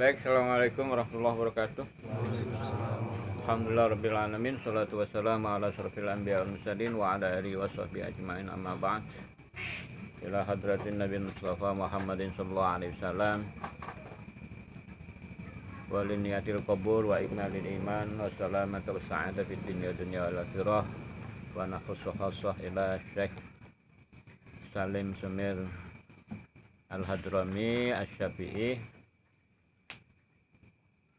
Baik, assalamualaikum warahmatullahi wabarakatuh. Alhamdulillah rabbil alamin, salatu wassalamu ala asyrofil anbiya wal mursalin wa ala alihi washabbihi ajmain, amma ba'd. Ila hadratin Nabi Mustafa Muhammadin sallallahu alaihi wasallam wa liniyatil qabul wa ikmalil iman wa salamatu wa sa'adah fid dunya wal akhirah wa nakhussu khassah ila Syekh Salim Sumir Al-Hadrami Asy-Syafi'i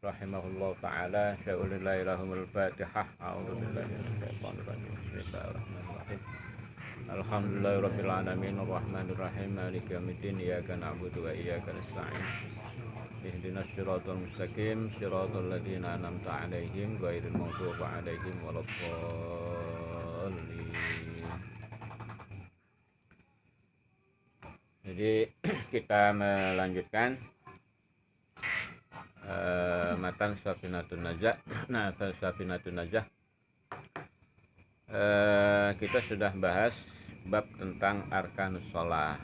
rahimahullah ta'ala. Sya'ulillahi lahumul fatihah. A'udhu billahi minasyaitonir rajim. Bismillahirrahmanirrahim. Alhamdulillahi rabbil alamin, arrahmanirrahim, maliki yaumiddin, iyyaka na'budu wa iyyaka nasta'in. Ihdinas siratal mustaqim, siratal ladzina an'amta 'alaihim ghairil maghdubi 'alaihim waladdallin. Jadi kita melanjutkan matan Safinatun Najah. Nah, Safinatun Najah kita sudah bahas bab tentang arkanus shalah.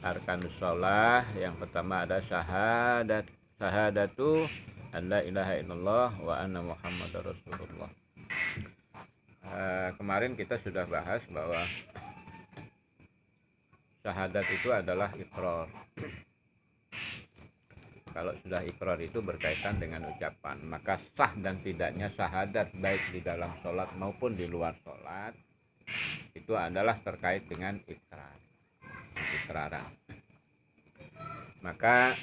Arkanus shalah yang pertama ada syahadatu an la ilaha illallah wa anna muhammadar rasulullah. Kemarin kita sudah bahas bahwa syahadat itu adalah iqrar. Kalau sudah ikrar itu berkaitan dengan ucapan, maka sah dan tidaknya syahadat baik di dalam sholat maupun di luar sholat itu adalah terkait dengan ikraran. Maka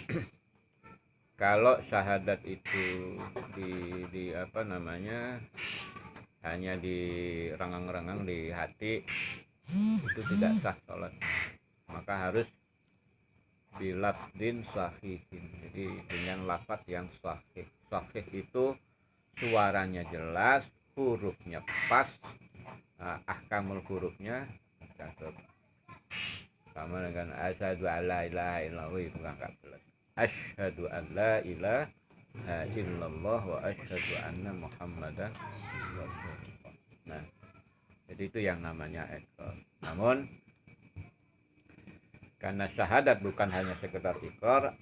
kalau syahadat itu hanya di rengang-rengang di hati, itu tidak sah sholat. Maka harus bilafdin sahihin, jadi dengan lafaz yang sahih. Sahih itu suaranya jelas, hurufnya pas, ahkamul hurufnya cakep. Sama dengan asyhadu alla ilaha illallah itu enggak jelas. Asyhadu alla ilaha illallah wa asyhadu anna muhammadan rasulullah. Nah, jadi itu yang namanya ikrar. Namun karena syahadat bukan hanya sekedar ikrar,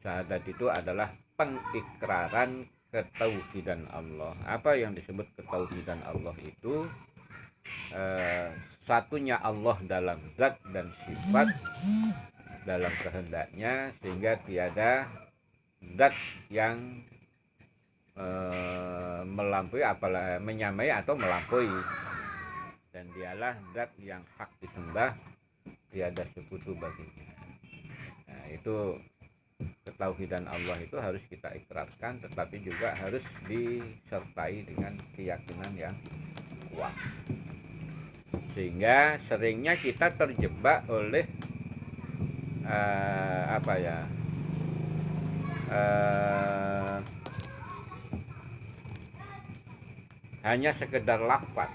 syahadat itu adalah pengikraran ketauhidan Allah. Apa yang disebut ketauhidan Allah itu satunya Allah dalam zat dan sifat, dalam kehendaknya, sehingga tiada zat yang melampaui, apalagi menyamai atau melampaui, dan dialah zat yang hak disembah, tiada sekutu baginya. Nah, itu ketauhidan Allah itu harus kita ikrarkan, tetapi juga harus disertai dengan keyakinan yang kuat. Sehingga seringnya kita terjebak oleh hanya sekedar lafaz.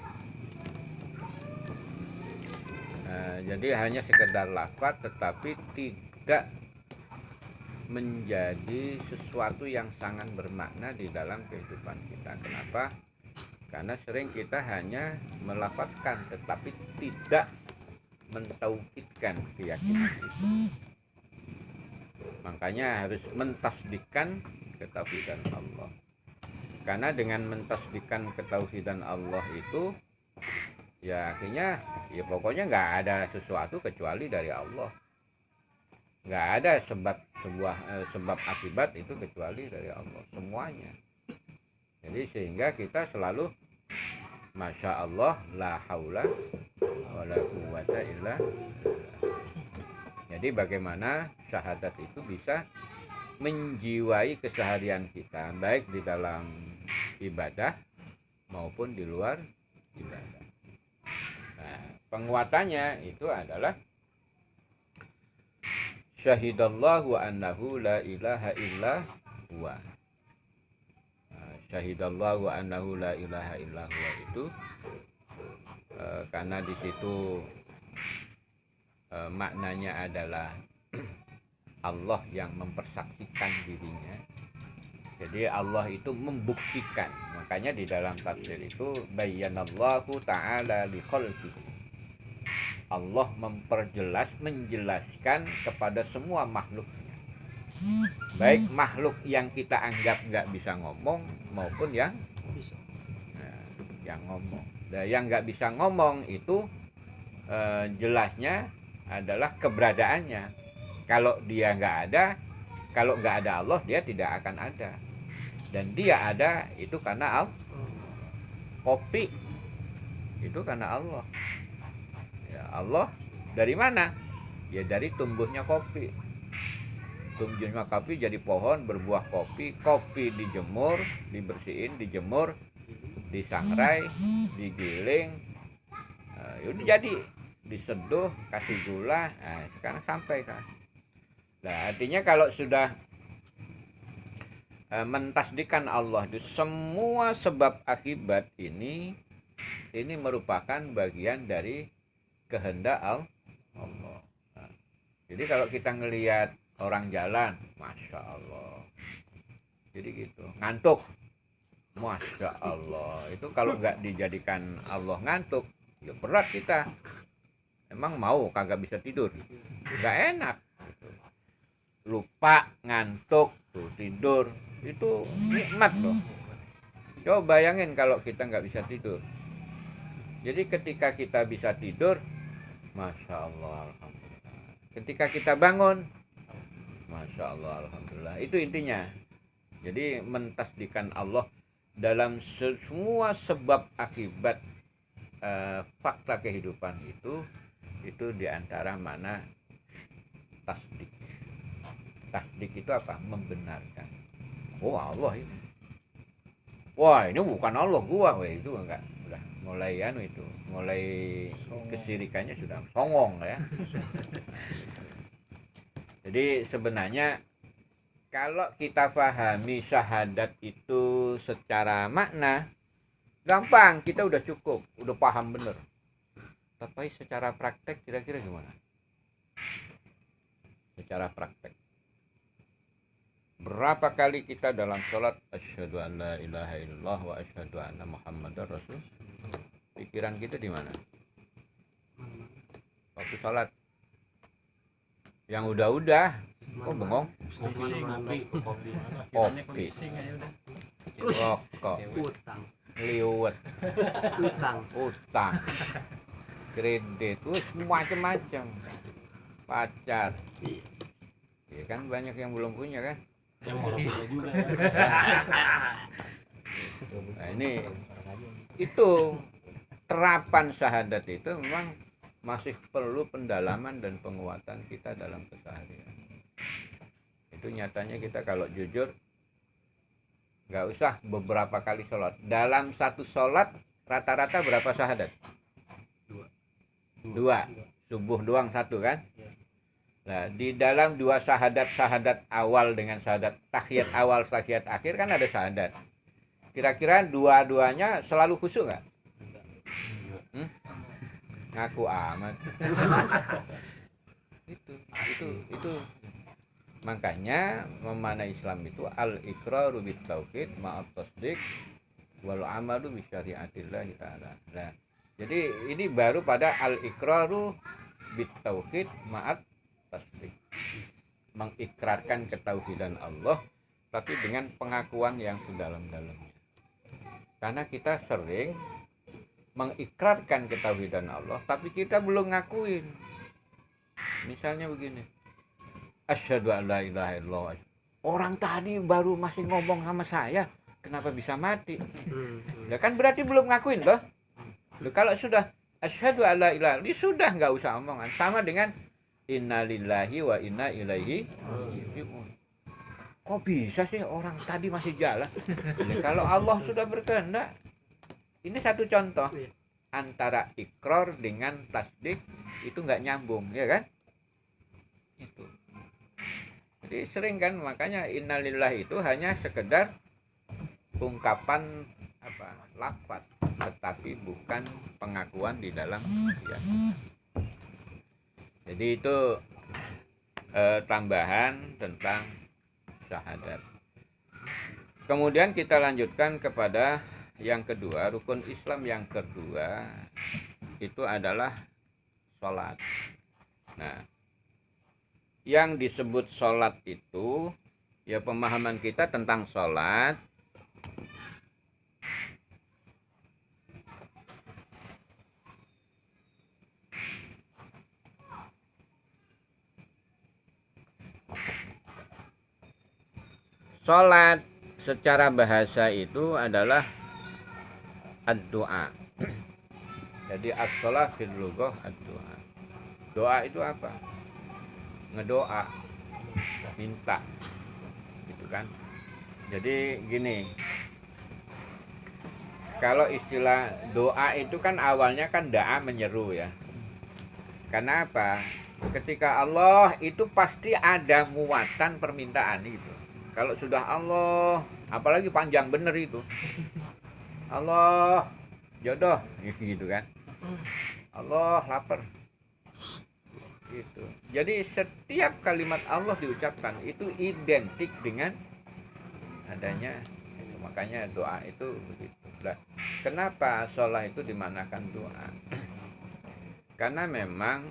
Jadi hanya sekedar lafaz tetapi tidak menjadi sesuatu yang sangat bermakna di dalam kehidupan kita. Kenapa? Karena sering kita hanya melafazkan tetapi tidak mentauhidkan keyakinan itu. Makanya harus mentasdikkan ketauhidan Allah. Karena dengan mentasdikkan ketauhidan Allah itu, ya akhirnya ya pokoknya nggak ada sesuatu kecuali dari Allah. Nggak ada sebab akibat itu kecuali dari Allah semuanya. Jadi sehingga kita selalu masya Allah la haula wala quwwata illa billah. Jadi bagaimana syahadat itu bisa menjiwai keseharian kita, baik di dalam ibadah maupun di luar ibadah. Nah, penguatannya itu adalah syahidallahu annahu la ilaha illa huwa. Syahidallahu annahu la ilaha illa huwa itu karena di situ maknanya adalah Allah yang mempersaksikan dirinya. Jadi Allah itu membuktikan. Makanya di dalam tafsir itu bayyanallahu ta'ala li khalqihi. Allah menjelaskan kepada semua makhluknya. baik makhluk yang kita anggap nggak bisa ngomong maupun yang nah, yang ngomong. Nah, yang nggak bisa ngomong itu jelasnya adalah keberadaannya. Kalau dia nggak ada, kalau nggak ada Allah, dia tidak akan ada. Dan dia ada itu karena Allah. Kopi itu karena Allah. Ya, Allah dari mana? Ya dari tumbuhnya kopi. Tumbuhnya kopi jadi pohon berbuah kopi. Kopi dijemur, dibersihin, dijemur, disangrai, digiling. Udah jadi, diseduh, kasih gula. Nah, sekarang sampai kan. Nah, artinya kalau sudah mentasdikan Allah itu semua sebab akibat ini merupakan bagian dari kehendak Allah. Nah, jadi kalau kita ngelihat orang jalan, masya Allah, jadi gitu, ngantuk, masya Allah, itu kalau nggak dijadikan Allah ngantuk, ya berat kita. Emang mau kagak bisa tidur, nggak enak. Lupa, ngantuk, tuh tidur, itu nikmat loh. Coba bayangin kalau kita nggak bisa tidur. Jadi ketika kita bisa tidur, masya Allah, alhamdulillah. Ketika kita bangun, masya Allah, alhamdulillah. Itu intinya. Jadi mentasdikan Allah dalam semua sebab akibat fakta kehidupan itu diantara mana tasdik. Tasdik itu apa? Membenarkan. Oh Allah ini. Wah ini bukan Allah gua. Wah itu enggak. Udah mulai itu. Mulai kesirikannya sudah songong ya. Jadi sebenarnya kalau kita pahami syahadat itu secara makna gampang, kita udah cukup, udah paham bener. Tapi secara praktek kira-kira gimana? Secara praktek. Berapa kali kita dalam sholat asyhadu an la ilaha illallah wa asyhadu anna muhammadar rasul? Pikiran kita di mana? Waktu sholat. Yang udah-udah, kok bengong? Kopi, rokok, liwet, utang, kredit, macam-macam, pacar, ya kan banyak yang belum punya kan? Yang mau punya juga. Nah ini itu terapan syahadat itu memang masih perlu pendalaman dan penguatan kita dalam keseharian. Itu nyatanya kita kalau jujur nggak usah beberapa kali sholat. Dalam satu sholat rata-rata berapa syahadat? Dua. Subuh doang satu kan? Nah di dalam dua syahadat awal dengan syahadat tahiyat awal tahiyat akhir kan ada syahadat. Kira-kira dua-duanya selalu khusyuk nggak? Ngaku amat. itu makanya memaknai Islam itu al iqraru bit tauhid ma'at tasdiq wal amalu bi syariatillah taala. Nah, jadi ini baru pada al iqraru bit tauhid ma'at tasdiq. Mengikrarkan ketauhidan Allah tapi dengan pengakuan yang sedalam-dalamnya. Karena kita sering mengikrarkan ketauhidan Allah tapi kita belum ngakuin. Misalnya begini, asyhadu an la ilaha illallah. Orang tadi baru masih ngomong sama saya, kenapa bisa mati? Ya kan berarti belum ngakuin loh. Kalau sudah asyhadu an la ilaha illallah, sudah nggak usah omongan. Sama dengan innalillahi wa inna ilaihi raji'un. Kok bisa sih orang tadi masih jalan? Kalau Allah sudah berkehendak. Ini satu contoh antara ikrar dengan tasdik itu nggak nyambung, ya kan? Itu. Jadi sering kan makanya innalillah itu hanya sekedar ungkapan lafaz, tetapi bukan pengakuan di dalam ya. Jadi itu tambahan tentang syahadat. Kemudian kita lanjutkan kepada yang kedua, rukun Islam yang kedua itu adalah sholat. Nah, yang disebut sholat itu, ya pemahaman kita tentang sholat sholat secara bahasa itu adalah ad-doa. Jadi as-sholat fil lughah ad-doa. Doa itu apa? Ngedoa, minta, gitu kan. Jadi gini, kalau istilah doa itu kan awalnya kan da'a, menyeru ya. Karena apa? Ketika Allah itu pasti ada muatan permintaan gitu. Kalau sudah Allah, apalagi panjang bener itu, Allah jodoh gitu kan, Allah lapar gitu. Jadi setiap kalimat Allah diucapkan itu identik dengan adanya itu. Makanya doa itu begitu. Nah, kenapa sholat itu dimanakan doa? Karena memang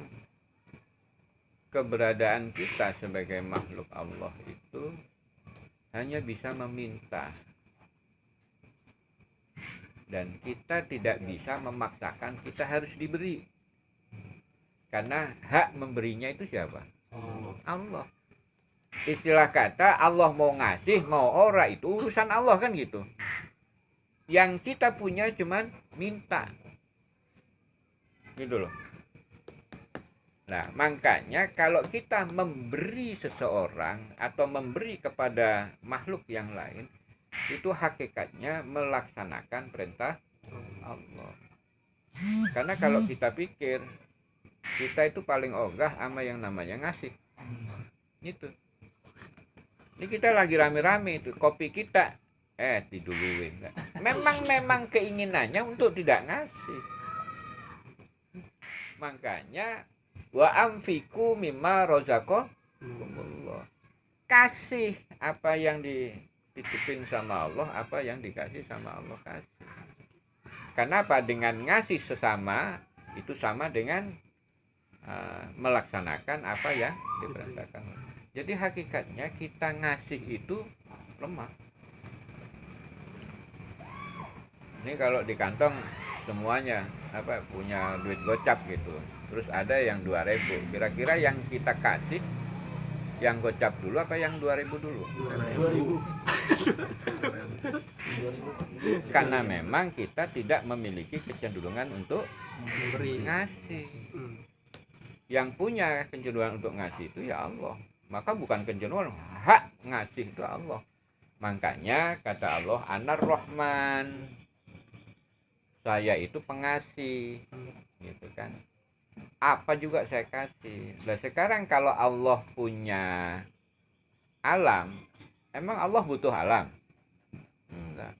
keberadaan kita sebagai makhluk Allah itu hanya bisa meminta, dan kita tidak bisa memaksakan kita harus diberi, karena hak memberinya itu siapa? Allah. Istilah kata Allah mau ngasih mau ora itu urusan Allah kan gitu. Yang kita punya cuman minta gitu loh. Nah, makanya kalau kita memberi seseorang atau memberi kepada makhluk yang lain, itu hakikatnya melaksanakan perintah Allah. Karena kalau kita pikir, kita itu paling ogah sama yang namanya ngasih. Gitu. Ini kita lagi rame-rame itu, kopi kita diduluin. Memang keinginannya untuk tidak ngasih. Makanya wa amfiku mimma razaqakumullah. Kasih apa yang dititipin sama Allah, apa yang dikasih sama Allah kasih. Karena apa? Dengan ngasih sesama itu sama dengan melaksanakan apa yang diperintahkan. Jadi hakikatnya kita ngasih itu lemah. Ini kalau di kantong semuanya punya duit gocap gitu, terus ada yang 2.000, kira-kira yang kita kasih yang gocap dulu apa yang 2.000 dulu? 2.000. Karena memang kita tidak memiliki kecenderungan untuk ngasih. Yang punya kecenderungan untuk ngasih itu ya Allah. Maka bukan kecenderungan, hak ngasih itu Allah. Makanya kata Allah, Anar Rahman, saya itu pengasih, gitu kan. Apa juga saya kasih. Nah sekarang kalau Allah punya alam, emang Allah butuh alam? Enggak.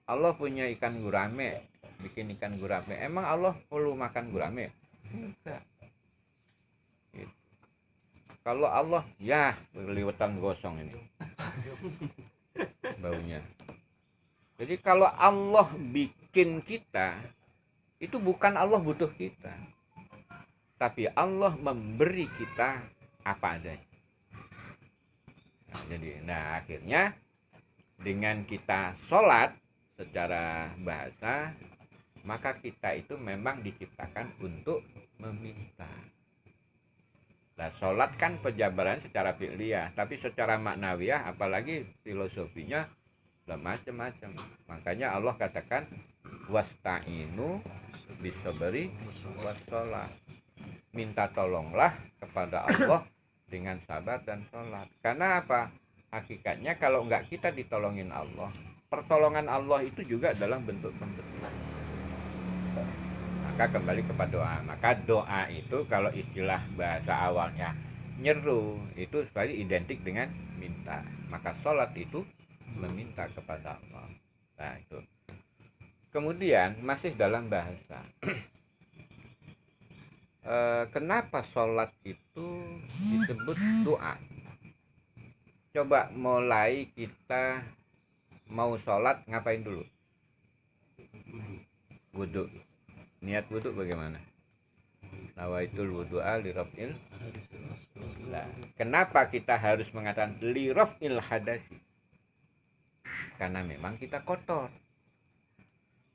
Allah punya ikan gurame, bikin ikan gurame, emang Allah perlu makan gurame? Enggak. Gitu. Kalau Allah, ya berliwetan gosong ini baunya. Jadi kalau Allah bikin kita, itu bukan Allah butuh kita, tapi Allah memberi kita apa adanya. Nah, akhirnya dengan kita sholat secara bahasa, maka kita itu memang diciptakan untuk meminta. Nah, sholat kan penjabaran secara fi'liyah, tapi secara maknawiyah, apalagi filosofinya, macam-macam. Makanya Allah katakan, wasta'inu bisabri wassalah. Minta tolonglah kepada Allah dengan sabar dan sholat. Karena apa? Hakikatnya kalau enggak kita ditolongin Allah, pertolongan Allah itu juga dalam bentuk pemberian. Maka kembali kepada doa. Maka doa itu kalau istilah bahasa awalnya nyeru, itu sebenarnya identik dengan minta. Maka sholat itu meminta kepada Allah. Nah itu. Kemudian masih dalam bahasa. Kenapa sholat itu disebut doa? Coba mulai kita mau sholat ngapain dulu? Wudhu. Niat wudhu bagaimana? Nawaitul wudu'a li raf'il. Nah, kenapa kita harus mengatakan li raf'il hadasi? Karena memang kita kotor.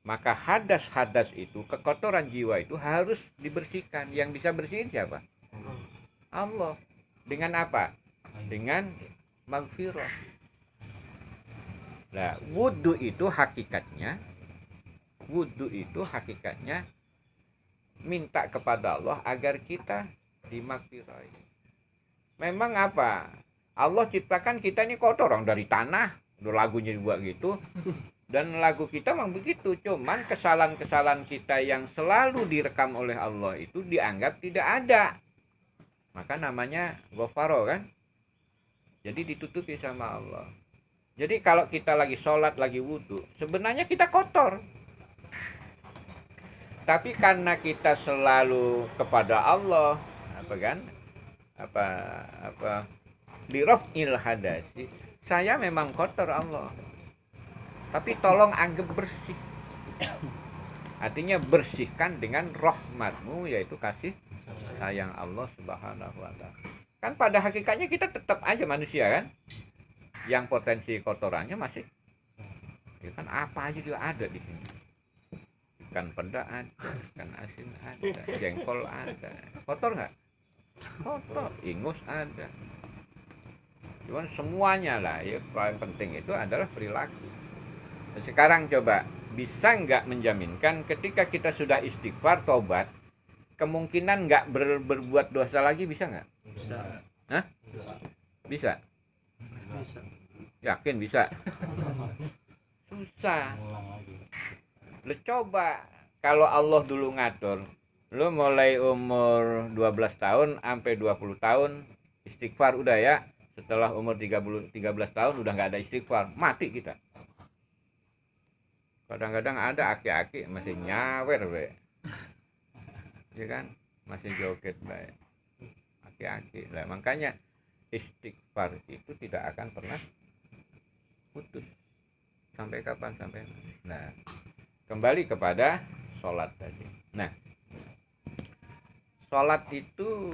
Maka hadas-hadas itu, kekotoran jiwa itu harus dibersihkan. Yang bisa bersihin siapa? Allah. Dengan apa? Dengan maghfirah. Nah, wudu itu hakikatnya minta kepada Allah agar kita dimaghfirahi. Memang apa? Allah ciptakan kita ini kotor, orang dari tanah. Udah lagunya juga gitu. Dan lagu kita memang begitu. Cuman kesalahan-kesalahan kita yang selalu direkam oleh Allah itu dianggap tidak ada. Maka namanya ghafaro kan. Jadi ditutupi sama Allah. Jadi kalau kita lagi sholat, lagi wudhu, sebenarnya kita kotor. Tapi karena kita selalu kepada Allah, di raf'il hadasi, saya memang kotor Allah. Tapi tolong anggap bersih. Artinya bersihkan dengan rahmatmu, yaitu kasih sayang Allah Subhanahu wa ta'ala. Kan pada hakikatnya kita tetap aja manusia kan. Yang potensi kotorannya masih, ya kan apa aja juga ada di sini. Ikan peda ada, ikan asin ada, jengkol ada. Kotor nggak? Kotor. Ingus ada. Cuman semuanya lah, ya paling penting itu adalah perilaku. Sekarang coba, bisa nggak menjaminkan ketika kita sudah istighfar, tobat, kemungkinan nggak berbuat dosa lagi, bisa nggak? Bisa. Hah? Bisa? Yakin bisa? Susah. Lu coba, kalau Allah dulu ngatur, lu mulai umur 12 tahun sampai 20 tahun istighfar udah ya. Setelah umur 13 tahun udah nggak ada istighfar, mati kita. Kadang-kadang ada aki-aki masih nyawer be, ya kan, masih joget baik, aki-aki lah. Makanya istighfar itu tidak akan pernah putus sampai kapan, sampai. Nah, kembali kepada sholat tadi. Nah, sholat itu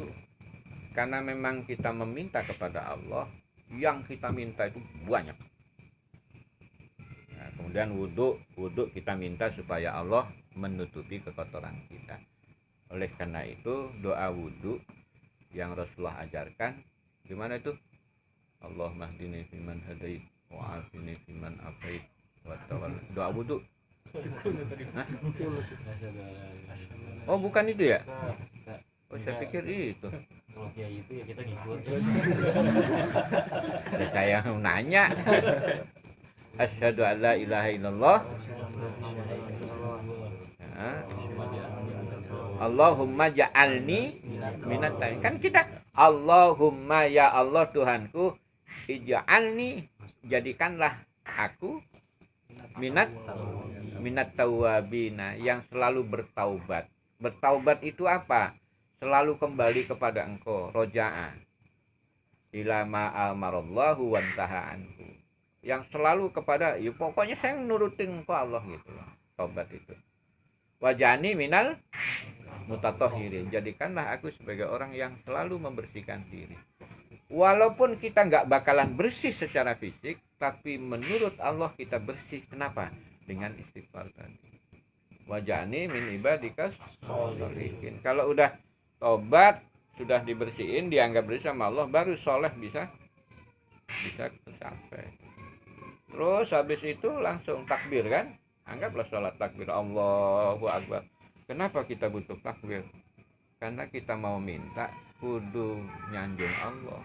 karena memang kita meminta kepada Allah, yang kita minta itu banyak. Nah, kemudian wudhu kita minta supaya Allah menutupi kekotoran kita. Oleh karena itu doa wudhu yang Rasulullah ajarkan gimana itu? Allahumma hdini fiman hadait wa afini fiman afait wa tawalla. Doa wudhu. Oh, bukan itu ya? Oh, saya pikir itu. Kalau kayak itu ya kita ngikut. Ada saya nanya. Asyhadu an la ilaha illallah. Allahumma ja'alni minat taqin. Kan kita Allahumma ya Allah Tuhanku, ij'alni, jadikanlah aku minat tawabina, yang selalu bertaubat. Bertaubat itu apa? Selalu kembali kepada Engkau, roja'a ila ma amarallahu wa antaha anhu. Yang selalu kepada, ya pokoknya saya nurutin Engkau Allah gitu loh. Taubat itu. Wajani minal mutatahhirin, jadikanlah aku sebagai orang yang selalu membersihkan diri. Walaupun kita nggak bakalan bersih secara fisik, tapi menurut Allah kita bersih. Kenapa? Dengan istighfar tadi. Wajani min ibadikas sholihin. Kalau udah tobat, sudah dibersihin, dianggap bersih sama Allah, baru soleh bisa tercapai. Terus habis itu langsung takbir kan? Anggaplah sholat takbir, Allahu Akbar. Kenapa kita butuh takbir? Karena kita mau minta, kudu nyanjung Allah.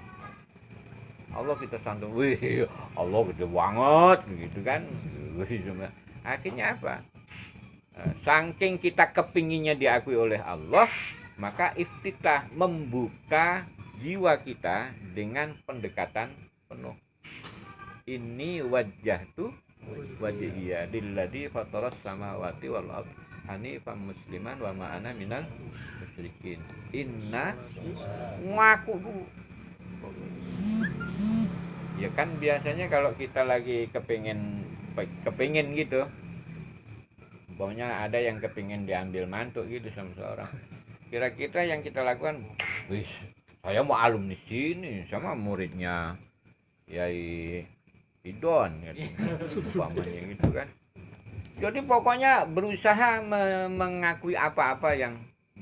Allah kita santun, wih Allah gede banget gitu kan. Akhirnya apa? Saking kita kepinginnya diakui oleh Allah, maka iftitah, membuka jiwa kita dengan pendekatan penuh. Ini wajah tuh wajhiya lilladzi fataras samawati wal ardh hanifan musliman wa ma ana minal musyrikin. Inna ngaku dulu. Ya kan biasanya kalau kita lagi kepingin gitu, pokoknya ada yang kepingin diambil mantu gitu sama seorang, kira-kira yang kita lakukan, wis saya mau alumni sini sama muridnya Yai Idon umpamanya gitu kan. Jadi pokoknya berusaha mengakui apa-apa yang,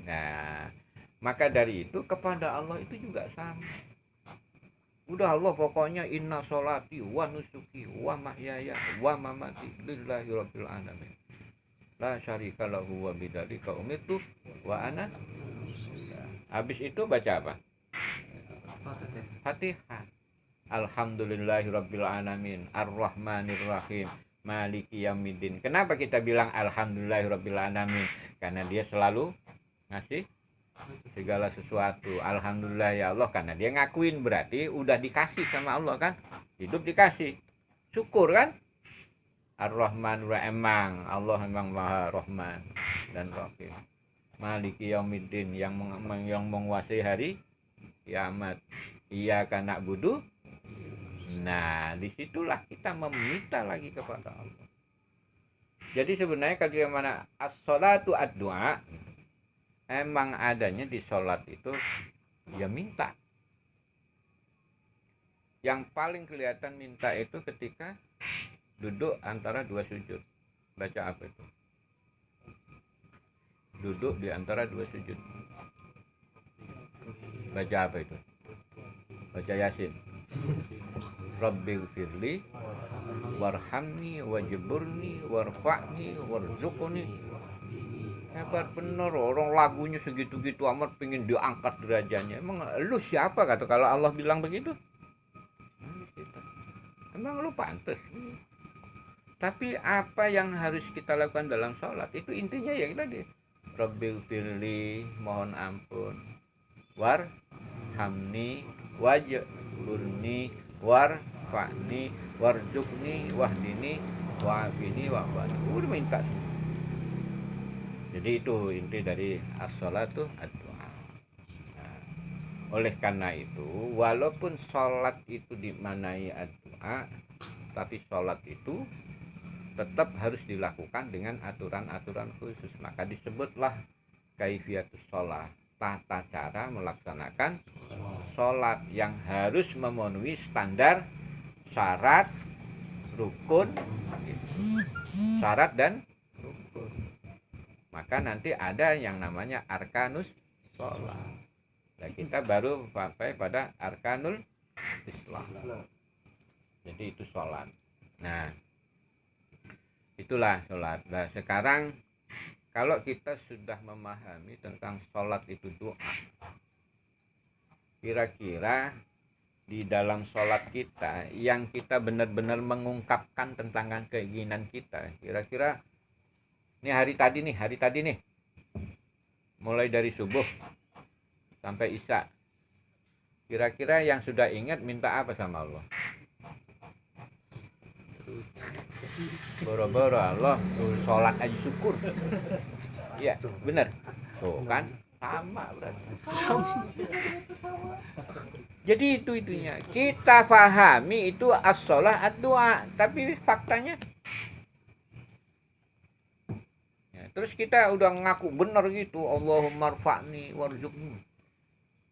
nah maka dari itu kepada Allah itu juga sama. Udah Allah pokoknya inna sholati wa nusuki wa mahyaya wa mamati lillahi rabbil alamin la syarika lahu wa bidzalika umirtu wa ana. Habis itu baca apa? Fatihah. Alhamdulillahi rabbil alamin arrahmanir rahim maliki yaumiddin. Kenapa kita bilang alhamdulillahi rabbil alamin? Karena dia selalu ngasih segala sesuatu. Alhamdulillah ya Allah, karena dia ngakuin, berarti udah dikasih sama Allah kan, hidup dikasih, syukur kan. Ar-Rahman emang Allah memang Maha Rahman dan Rahim. Maliki yaumiddin, yang menguasai hari kiamat. Iyyaka na'budu. Nah, disitulah kita meminta lagi kepada Allah. Jadi sebenarnya kalau mana as-sholatu ad-du'a, emang adanya di sholat itu ya minta. Yang paling kelihatan minta itu ketika duduk antara dua sujud. Baca apa itu? Duduk di antara dua sujud. Baca apa itu? Baca Yasin. Rabbighfirli warhamni wajburni warfa'ni warzuqni. Hebat bener, orang lagunya segitu-gitu amat pengen diangkat derajatnya. Emang lu siapa kata kalau Allah bilang begitu? Emang lu pantas? Tapi apa yang harus kita lakukan dalam sholat itu intinya yang tadi. Rabbighfirli, mohon ampun, warhamni wajburni warfa'ni warzuqni wahdini wa'afini wa'afani. Udah minta semua. Jadi itu inti dari as-sholatu ad-du'a. Nah, oleh karena itu walaupun sholat itu dimanai ad-du'a, tapi sholat itu tetap harus dilakukan dengan aturan-aturan khusus. Maka disebutlah kaifiyatus sholat, tata cara melaksanakan sholat yang harus memenuhi standar syarat, rukun, syarat dan rukun. Maka nanti ada yang namanya arkanus sholat. Nah, kita baru sampai pada arkanul Islam. Jadi itu sholat. Nah, itulah sholat. Nah, sekarang kalau kita sudah memahami tentang sholat itu doa, kira-kira di dalam sholat kita yang kita benar-benar mengungkapkan tentang keinginan kita, kira-kira ini hari tadi nih, mulai dari subuh sampai isya, kira-kira yang sudah ingat minta apa sama Allah? Boro-boro Allah sholat aja syukur. Iya benar tuh kan, sama berarti. Jadi itunya kita pahami itu as-sholat ad-du'a, tapi faktanya ya, terus kita udah ngaku benar gitu, Allahumma rfa'ni warzuqni,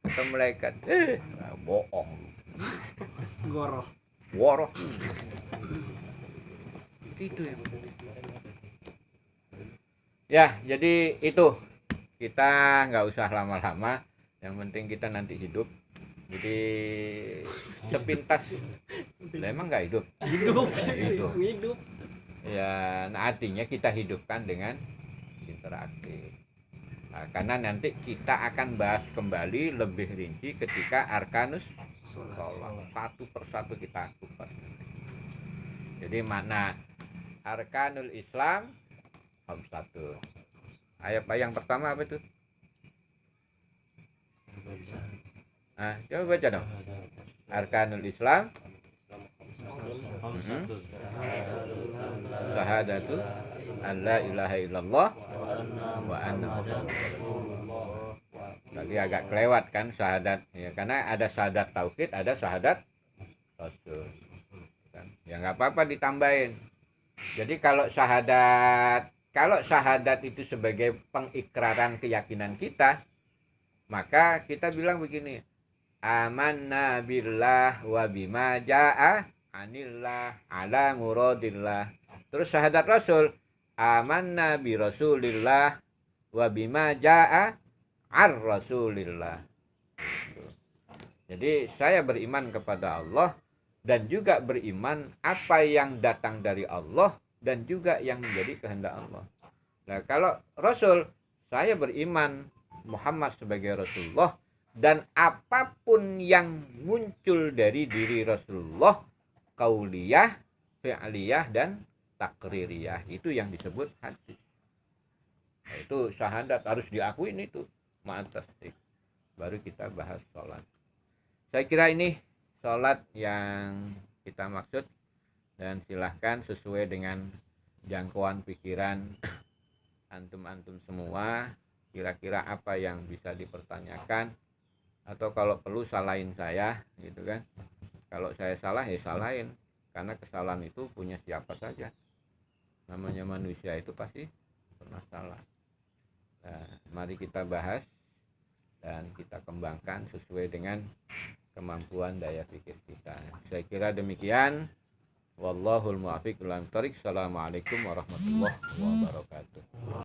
kata malaikat bohong, woroh itu ya. Jadi itu kita nggak usah lama-lama, yang penting kita nanti hidup. Jadi sepintas emang nggak hidup ya. Nah, artinya kita hidupkan dengan interaktif. Nah, karena nanti kita akan bahas kembali lebih rinci ketika arkanus sholat satu persatu kita akupas. Jadi makna arkanul Islam satu. Ayat yang pertama apa itu? Nah, coba baca dong. Arkanul Islam syahadatu alla ilaha illallah wa anna Rasulullah. Tadi agak kelewat kan syahadat ya, karena ada syahadat tauhid, ada syahadat rasul. Ya nggak apa-apa ditambahin. Jadi kalau syahadat itu sebagai pengikraran keyakinan kita, Maka kita bilang begini, amanna billah wa bima jaa anillah ala muradillah. Terus syahadat Rasul, amanna bi Rasulillah wa bima jaa ar Rasulillah. Jadi saya beriman kepada Allah dan juga beriman apa yang datang dari Allah dan juga yang menjadi kehendak Allah. Nah, kalau Rasul, saya beriman Muhammad sebagai Rasulullah dan apapun yang muncul dari diri Rasulullah, qauliyah, fi'liyah dan takririyah, itu yang disebut hadis. Nah, itu syahadat harus diakuin itu ma'at tasdik. Baru kita bahas sholat. Saya kira ini sholat yang kita maksud, dan silahkan sesuai dengan jangkauan pikiran antum-antum semua, kira-kira apa yang bisa dipertanyakan, atau kalau perlu salahin saya gitu kan. Kalau saya salah ya salahin, karena kesalahan itu punya siapa saja, namanya manusia itu pasti pernah salah. Nah, mari kita bahas dan kita kembangkan sesuai dengan kemampuan daya pikir kita. Saya kira demikian. Wallahul muwaffiq ila thoriq. Assalamualaikum warahmatullahi wabarakatuh.